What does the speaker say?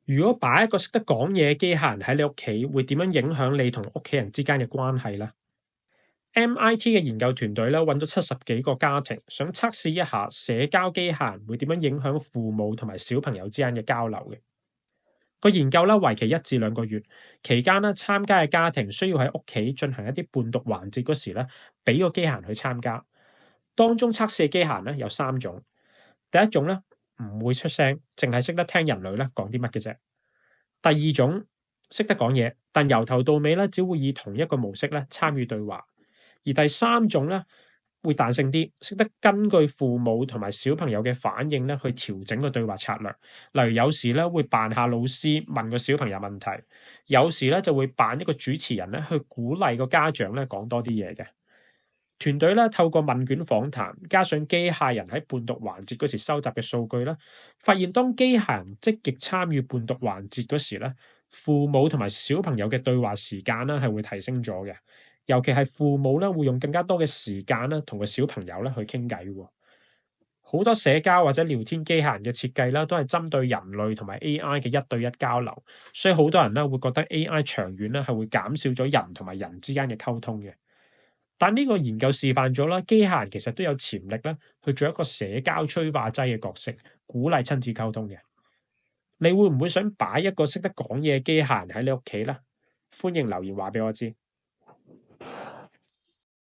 如果擺一個識得講嘢嘅機械人喺你屋企，會點樣影響你同屋企人之間嘅關係呢？MIT 嘅研究團隊咧揾咗70幾個家庭，想測試一下社交機械人會點樣影響父母同埋小朋友之間嘅交流嘅。個研究咧為期1至2個月，期間咧參加嘅家庭需要喺屋企進行一啲伴讀環節嗰時咧，俾個機械人去參加。當中測試嘅機械人咧有3種，第一種咧唔會出聲，淨係識得聽人類咧講啲乜嘅啫。第二種識得講嘢，但由頭到尾咧只會以同一個模式咧參與對話。而第3種咧會彈性啲，識得根據父母同埋小朋友嘅反應咧去調整個對話策略。例如有時咧會扮下老師問個小朋友問題，有時咧就會扮一個主持人咧去鼓勵個家長咧講多啲嘢嘅。團隊咧透過問卷訪談，加上機械人喺伴讀環節嗰時收集嘅數據咧，發現當機械人積極參與伴讀環節嗰時咧，父母同埋小朋友嘅對話時間咧係會提升咗嘅。尤其係父母咧會用更加多嘅時間咧同個小朋友咧去傾偈。好多社交或者聊天機械人嘅設計啦，都係針對人類同埋 AI 嘅1對1交流，所以好多人咧會覺得 AI 長遠咧係會減少咗人同埋人之間嘅溝通嘅。但呢個研究示範咗啦，機械人其實都有潛力咧去做一個社交催化劑嘅角色，鼓勵親子溝通嘅。你會唔會想擺一個識得講嘢嘅機械人喺你屋企呢？歡迎留言話俾我知。